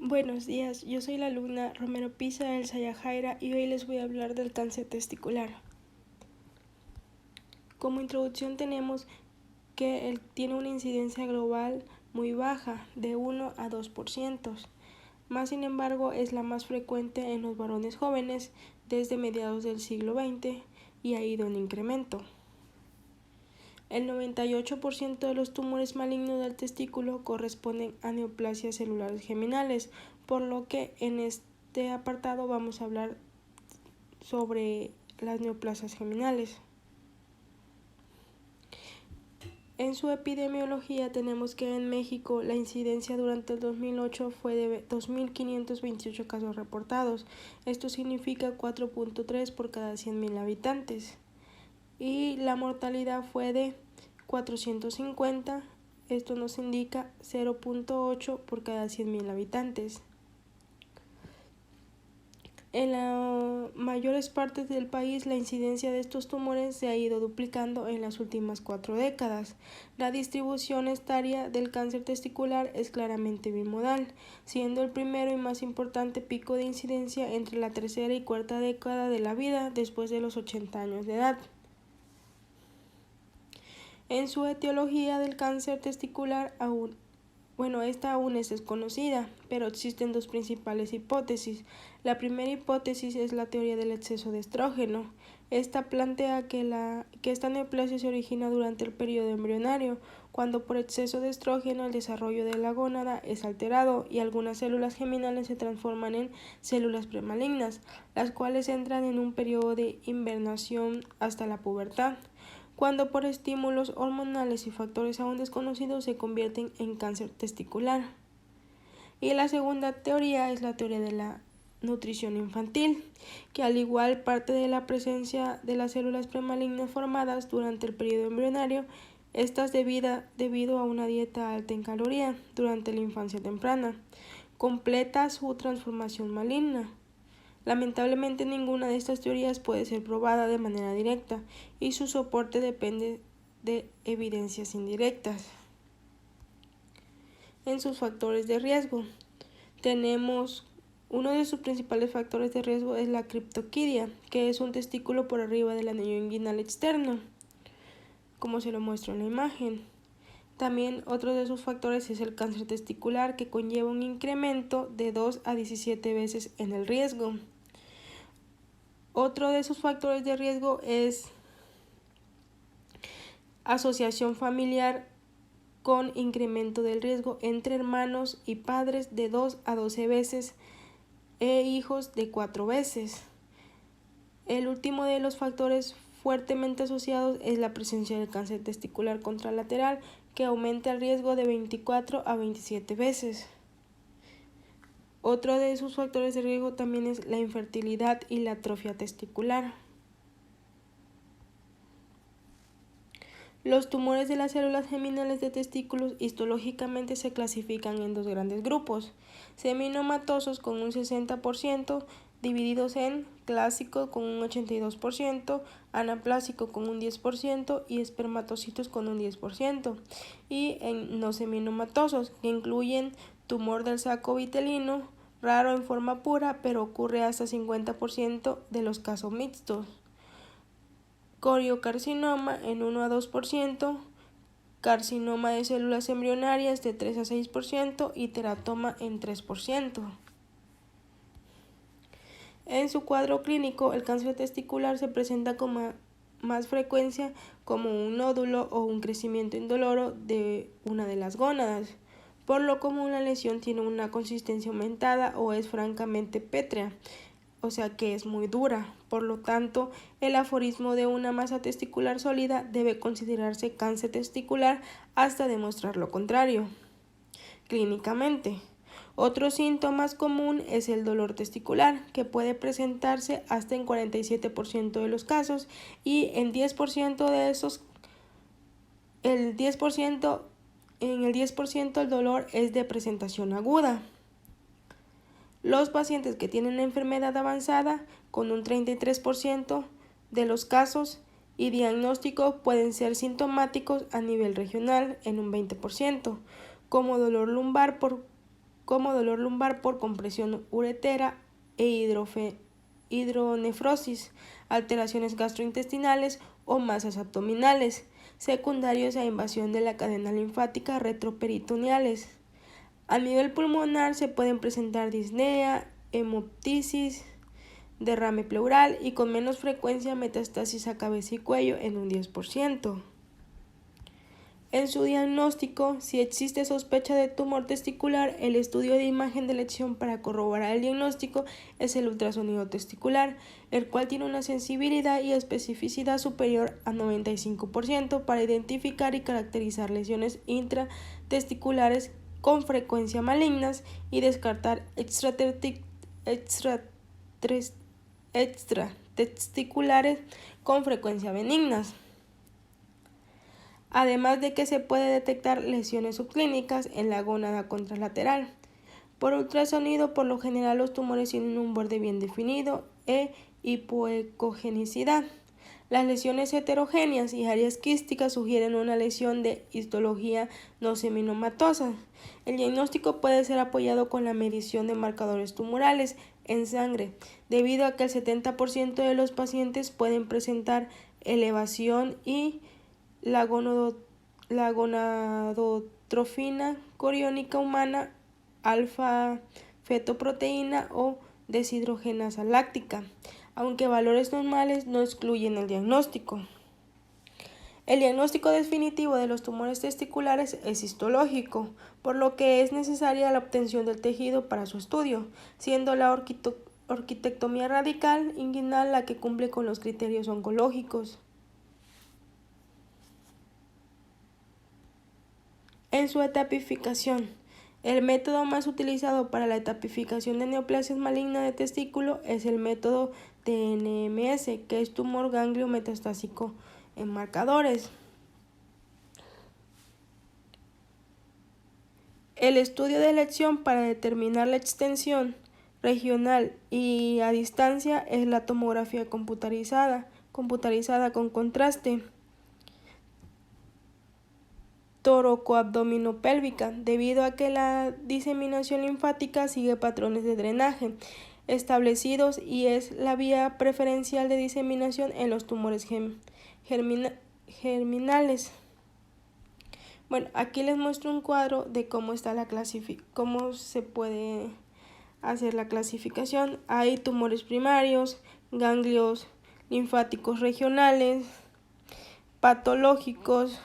Buenos días, yo soy la alumna Romero Pisa del Sayajaira y hoy les voy a hablar del cáncer testicular. Como introducción tenemos que él tiene una incidencia global muy baja, de 1 a 2%, más sin embargo es la más frecuente en los varones jóvenes desde mediados del siglo XX y ha ido en incremento. El 98% de los tumores malignos del testículo corresponden a neoplasias celulares geminales, por lo que en este apartado vamos a hablar sobre las neoplasias geminales. En su epidemiología tenemos que en México la incidencia durante el 2008 fue de 2.528 casos reportados. Esto significa 4.3 por cada 100.000 habitantes. Y la mortalidad fue de 450, esto nos indica 0.8 por cada 100.000 habitantes. En las mayores partes del país la incidencia de estos tumores se ha ido duplicando en las últimas 4 décadas. La distribución etaria del cáncer testicular es claramente bimodal, siendo el primero y más importante pico de incidencia entre la tercera y cuarta década de la vida después de los 80 años de edad. En su etiología del cáncer testicular esta aún es desconocida, pero existen dos principales hipótesis. La primera hipótesis es la teoría del exceso de estrógeno. Esta plantea que esta neoplasia se origina durante el periodo embrionario, cuando por exceso de estrógeno el desarrollo de la gónada es alterado y algunas células geminales se transforman en células premalignas, las cuales entran en un periodo de hibernación hasta la pubertad, cuando por estímulos hormonales y factores aún desconocidos se convierten en cáncer testicular. Y la segunda teoría es la teoría de la nutrición infantil, que al igual parte de la presencia de las células premalignas formadas durante el periodo embrionario, estas debido a una dieta alta en calorías durante la infancia temprana, completa su transformación maligna. Lamentablemente ninguna de estas teorías puede ser probada de manera directa y su soporte depende de evidencias indirectas. En sus factores de riesgo tenemos uno de sus principales factores de riesgo es la criptoquidia, que es un testículo por arriba del anillo inguinal externo, como se lo muestro en la imagen. También otro de sus factores es el cáncer testicular, que conlleva un incremento de 2 a 17 veces en el riesgo. Otro de sus factores de riesgo es asociación familiar con incremento del riesgo entre hermanos y padres de 2 a 12 veces e hijos de 4 veces. El último de los factores fuertemente asociados es la presencia del cáncer testicular contralateral, que aumenta el riesgo de 24 a 27 veces. Otro de sus factores de riesgo también es la infertilidad y la atrofia testicular. Los tumores de las células geminales de testículos histológicamente se clasifican en dos grandes grupos: seminomatosos con un 60%, divididos en clásico con un 82%, anaplásico con un 10% y espermatocitos con un 10%, y en no seminomatosos, que incluyen tumor del saco vitelino, raro en forma pura, pero ocurre hasta 50% de los casos mixtos, coriocarcinoma en 1 a 2%, carcinoma de células embrionarias de 3 a 6% y teratoma en 3%. En su cuadro clínico, el cáncer testicular se presenta con más frecuencia como un nódulo o un crecimiento indoloro de una de las gónadas. Por lo común, la lesión tiene una consistencia aumentada o es francamente pétrea, o sea que es muy dura. Por lo tanto, el aforismo de una masa testicular sólida debe considerarse cáncer testicular hasta demostrar lo contrario clínicamente. Otro síntoma común es el dolor testicular, que puede presentarse hasta en 47% de los casos, y en 10% de esos, en el 10% el dolor es de presentación aguda. Los pacientes que tienen enfermedad avanzada, con un 33% de los casos y diagnóstico, pueden ser sintomáticos a nivel regional en un 20%, como dolor lumbar por como dolor lumbar por compresión uretera e hidronefrosis, alteraciones gastrointestinales o masas abdominales, secundarios a invasión de la cadena linfática retroperitoneales. A nivel pulmonar se pueden presentar disnea, hemoptisis, derrame pleural y con menos frecuencia metástasis a cabeza y cuello en un 10%. En su diagnóstico, si existe sospecha de tumor testicular, el estudio de imagen de lesión para corroborar el diagnóstico es el ultrasonido testicular, el cual tiene una sensibilidad y especificidad superior a 95% para identificar y caracterizar lesiones intratesticulares con frecuencia malignas y descartar extratesticulares con frecuencia benignas. Además de que se puede detectar lesiones subclínicas en la gónada contralateral. Por ultrasonido, por lo general, los tumores tienen un borde bien definido e hipoecogenicidad. Las lesiones heterogéneas y áreas quísticas sugieren una lesión de histología no seminomatosa. El diagnóstico puede ser apoyado con la medición de marcadores tumorales en sangre, debido a que el 70% de los pacientes pueden presentar elevación y la gonadotrofina coriónica humana, alfa-fetoproteína o deshidrogenasa láctica, aunque valores normales no excluyen el diagnóstico. El diagnóstico definitivo de los tumores testiculares es histológico, por lo que es necesaria la obtención del tejido para su estudio, siendo la orquitectomía radical inguinal la que cumple con los criterios oncológicos. En su etapificación, el método más utilizado para la etapificación de neoplasias malignas de testículo es el método TNMS, que es tumor ganglio metastásico en marcadores. El estudio de elección para determinar la extensión regional y a distancia es la tomografía computarizada con contraste toracoabdominopélvica, debido a que la diseminación linfática sigue patrones de drenaje establecidos y es la vía preferencial de diseminación en los tumores germinales. Bueno, aquí les muestro un cuadro de cómo se puede hacer la clasificación. Hay tumores primarios, ganglios linfáticos regionales, patológicos,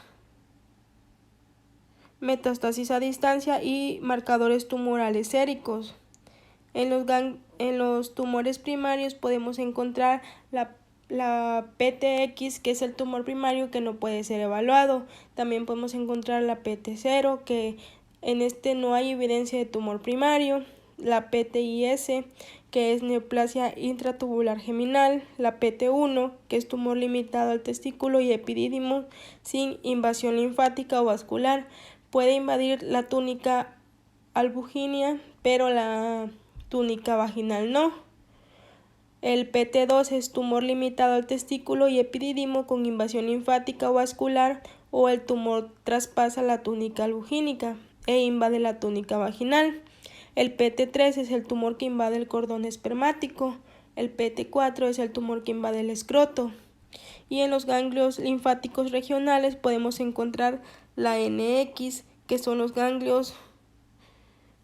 metástasis a distancia y marcadores tumorales séricos. En los tumores primarios podemos encontrar la PTX, que es el tumor primario que no puede ser evaluado. También podemos encontrar la PT0, que en este no hay evidencia de tumor primario. La PTIS, que es neoplasia intratubular geminal. La PT1, que es tumor limitado al testículo y epidídimo sin invasión linfática o vascular. Puede invadir la túnica albuginea, pero la túnica vaginal no. El PT2 es tumor limitado al testículo y epidídimo con invasión linfática o vascular, o el tumor traspasa la túnica albugínica e invade la túnica vaginal. El PT3 es el tumor que invade el cordón espermático. El PT4 es el tumor que invade el escroto. Y en los ganglios linfáticos regionales podemos encontrar la NX, que son los ganglios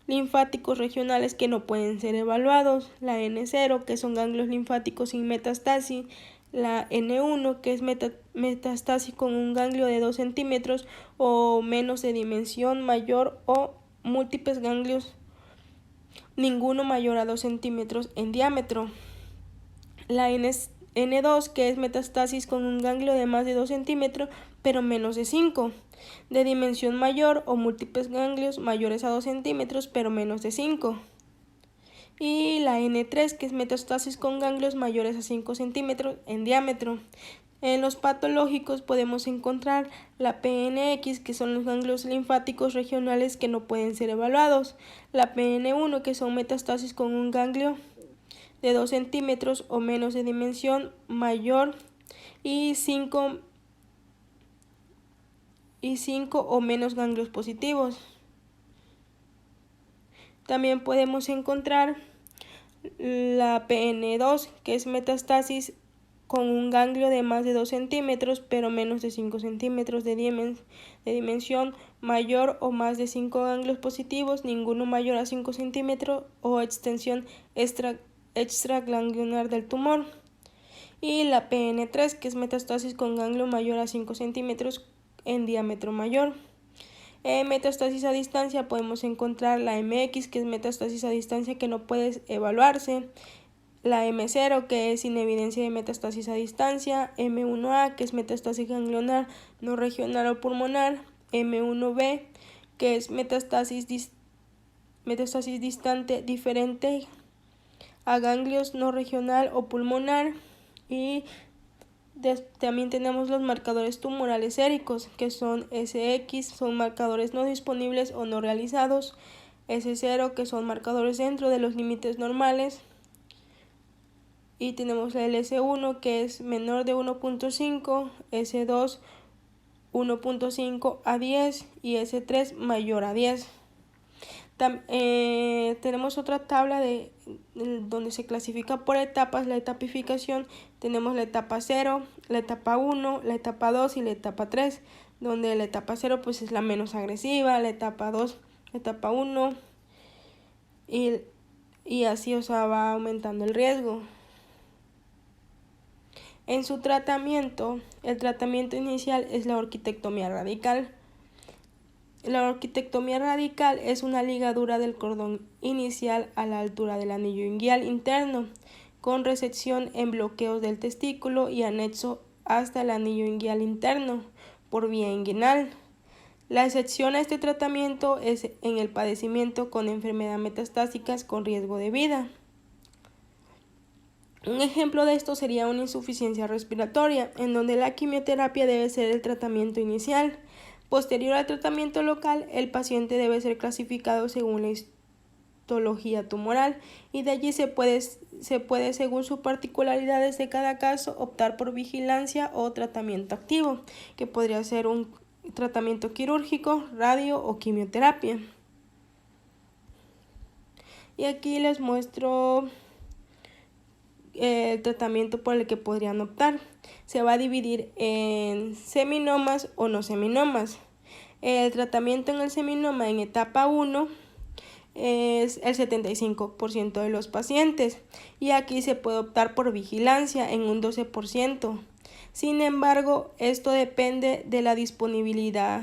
linfáticos regionales que no pueden ser evaluados, la N0, que son ganglios linfáticos sin metastasis, la N1, que es metastasis con un ganglio de 2 centímetros o menos de dimensión mayor, o múltiples ganglios, ninguno mayor a 2 centímetros en diámetro. La N2, que es metastasis con un ganglio de más de 2 centímetros, pero menos de 5, de dimensión mayor, o múltiples ganglios mayores a 2 centímetros, pero menos de 5. Y la N3, que es metastasis con ganglios mayores a 5 centímetros en diámetro. En los patológicos podemos encontrar la PNX, que son los ganglios linfáticos regionales que no pueden ser evaluados, la PN1, que son metastasis con un ganglio de 2 centímetros o menos de dimensión mayor, y 5 o menos ganglios positivos. También podemos encontrar la PN2, que es metastasis con un ganglio de más de 2 centímetros, pero menos de 5 centímetros de dimensión, mayor o más de 5 ganglios positivos, ninguno mayor a 5 centímetros, o extensión extraganglionar del tumor. Y la PN3, que es metastasis con ganglio mayor a 5 centímetros en diámetro mayor. En metastasis a distancia podemos encontrar la MX, que es metastasis a distancia que no puede evaluarse, la M0, que es sin evidencia de metastasis a distancia, M1A, que es metastasis ganglionar no regional o pulmonar, M1B, que es metastasis distante diferente a ganglios no regional o pulmonar. Y también tenemos los marcadores tumorales séricos, que son SX, son marcadores no disponibles o no realizados, S0, que son marcadores dentro de los límites normales, y tenemos la LS1, que es menor de 1.5, S2 1.5 a 10 y S3 mayor a 10. Tenemos otra tabla donde se clasifica por etapas la etapificación. Tenemos la etapa 0, la etapa 1, la etapa 2 y la etapa 3, donde la etapa 0 pues es la menos agresiva, la etapa 2, la etapa 1 y así, o sea, va aumentando el riesgo. En su tratamiento, el tratamiento inicial es la orquitectomía radical. La orquitectomía radical es una ligadura del cordón inicial a la altura del anillo inguinal interno, con resección en bloqueos del testículo y anexo hasta el anillo inguinal interno por vía inguinal. La excepción a este tratamiento es en el padecimiento con enfermedades metastásicas con riesgo de vida. Un ejemplo de esto sería una insuficiencia respiratoria, en donde la quimioterapia debe ser el tratamiento inicial. Posterior al tratamiento local, el paciente debe ser clasificado según la histología tumoral y de allí se puede, según sus particularidades de cada caso, optar por vigilancia o tratamiento activo, que podría ser un tratamiento quirúrgico, radio o quimioterapia. Y aquí les muestro el tratamiento por el que podrían optar. Se va a dividir en seminomas o no seminomas. El tratamiento en el seminoma en etapa 1 es el 75% de los pacientes y aquí se puede optar por vigilancia en un 12%. Sin embargo, esto depende de la disponibilidad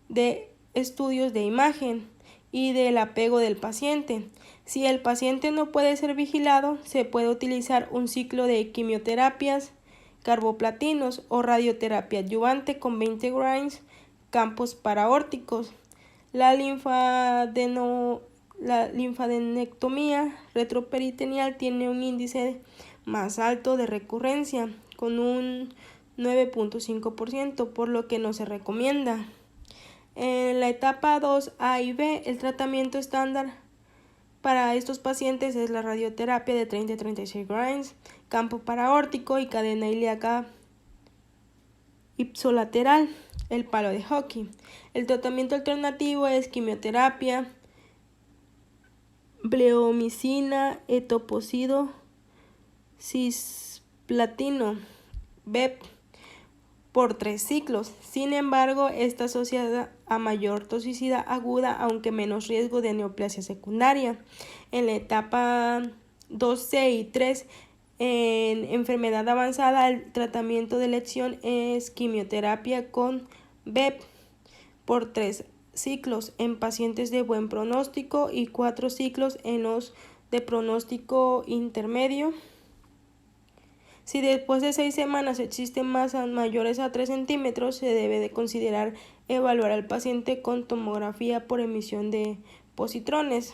de estudios de imagen y del apego del paciente. Si el paciente no puede ser vigilado, se puede utilizar un ciclo de quimioterapias, carboplatinos o radioterapia adyuvante con 20 grains, campos paraórticos. La linfadenectomía retroperitoneal tiene un índice más alto de recurrencia, con un 9.5%, por lo que no se recomienda. En la etapa 2A y B, el tratamiento estándar para estos pacientes es la radioterapia de 30 a 36 grains, campo paraórtico y cadena ilíaca ipsolateral, el palo de hockey. El tratamiento alternativo es quimioterapia, bleomicina, etoposide, cisplatino, BEP, por 3 ciclos. Sin embargo, está asociada a mayor toxicidad aguda, aunque menos riesgo de neoplasia secundaria. En la etapa 2C y 3, en enfermedad avanzada, el tratamiento de elección es quimioterapia con BEP por 3 ciclos en pacientes de buen pronóstico y 4 ciclos en los de pronóstico intermedio. Si después de 6 semanas existen masas mayores a 3 centímetros, se debe de considerar evaluar al paciente con tomografía por emisión de positrones.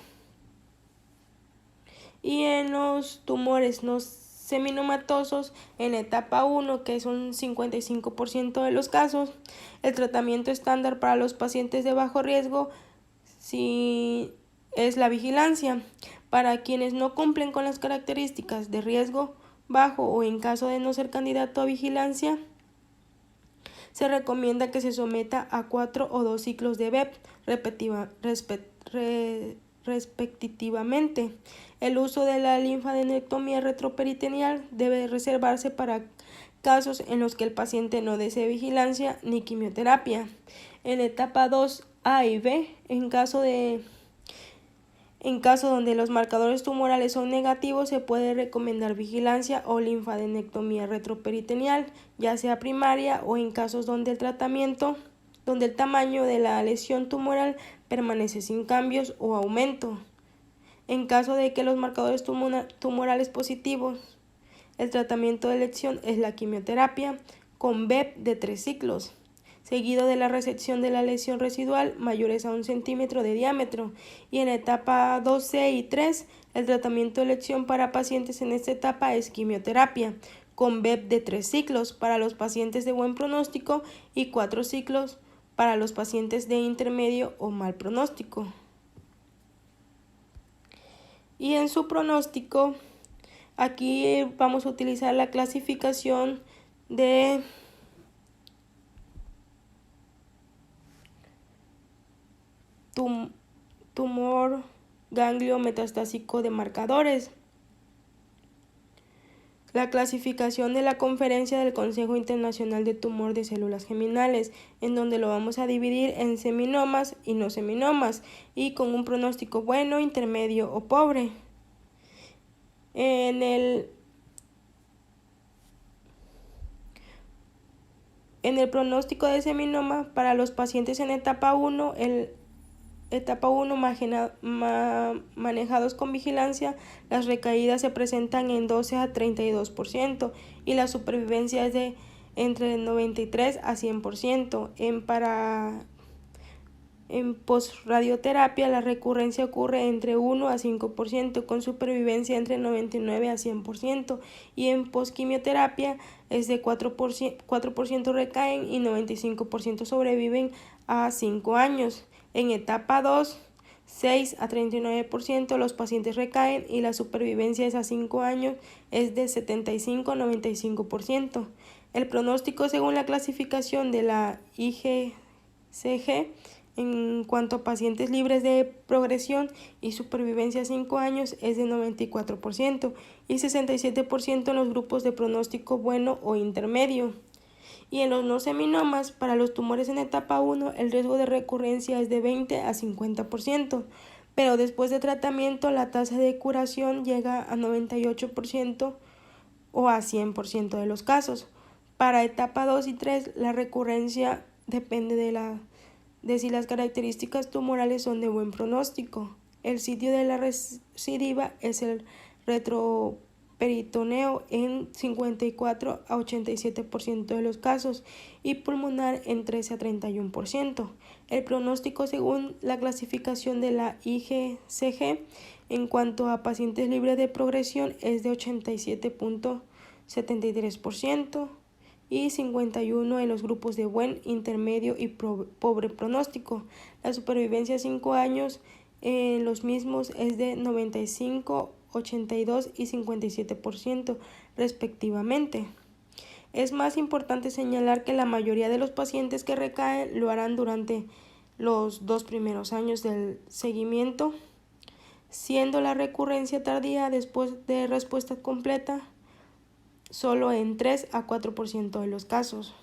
Y en los tumores no seminomatosos, en etapa 1, que es un 55% de los casos, el tratamiento estándar para los pacientes de bajo riesgo es la vigilancia. Para quienes no cumplen con las características de riesgo bajo o en caso de no ser candidato a vigilancia, se recomienda que se someta a 4 o 2 ciclos de BEP respectivamente. El uso de la linfadenectomía retroperitoneal debe reservarse para casos en los que el paciente no desee vigilancia ni quimioterapia. En etapa 2A y B, en caso donde los marcadores tumorales son negativos, se puede recomendar vigilancia o linfadenectomía retroperitoneal, ya sea primaria o en casos donde el tamaño de la lesión tumoral permanece sin cambios o aumento. En caso de que los marcadores tumorales positivos, el tratamiento de elección es la quimioterapia con BEP de 3 ciclos, seguido de la resección de la lesión residual mayores a 1 centímetro de diámetro. Y en etapa 2C y 3, el tratamiento de elección para pacientes en esta etapa es quimioterapia con BEP de 3 ciclos para los pacientes de buen pronóstico y 4 ciclos para los pacientes de intermedio o mal pronóstico. Y en su pronóstico, aquí vamos a utilizar la clasificación de tumor ganglio metastásico de marcadores. La clasificación de la conferencia del Consejo Internacional de Tumor de Células Geminales, en donde lo vamos a dividir en seminomas y no seminomas, y con un pronóstico bueno, intermedio o pobre. En el pronóstico de seminoma, para los pacientes en etapa 1, manejados con vigilancia, las recaídas se presentan en 12 a 32% y la supervivencia es de entre 93 a 100%. En posradioterapia la recurrencia ocurre entre 1 a 5%, con supervivencia entre 99 a 100%, y en posquimioterapia es de 4% recaen y 95% sobreviven a 5 años. En etapa 2, 6 a 39% los pacientes recaen y la supervivencia es a 5 años es de 75 a 95%. El pronóstico según la clasificación de la IGCG en cuanto a pacientes libres de progresión y supervivencia a 5 años es de 94% y 67% en los grupos de pronóstico bueno o intermedio. Y en los no seminomas, para los tumores en etapa 1, el riesgo de recurrencia es de 20 a 50%, pero después de tratamiento la tasa de curación llega a 98% o a 100% de los casos. Para etapa 2 y 3, la recurrencia depende de si las características tumorales son de buen pronóstico. El sitio de la recidiva es el retroperitoneo en 54 a 87% de los casos y pulmonar en 13 a 31%. El pronóstico según la clasificación de la IGCG en cuanto a pacientes libres de progresión es de 87.73% y 51 en los grupos de buen, intermedio y pobre pronóstico. La supervivencia a 5 años en los mismos es de 95, 82 y 57% respectivamente. Es más importante señalar que la mayoría de los pacientes que recaen lo harán durante los 2 primeros años del seguimiento, siendo la recurrencia tardía después de respuesta completa solo en 3 a 4% de los casos.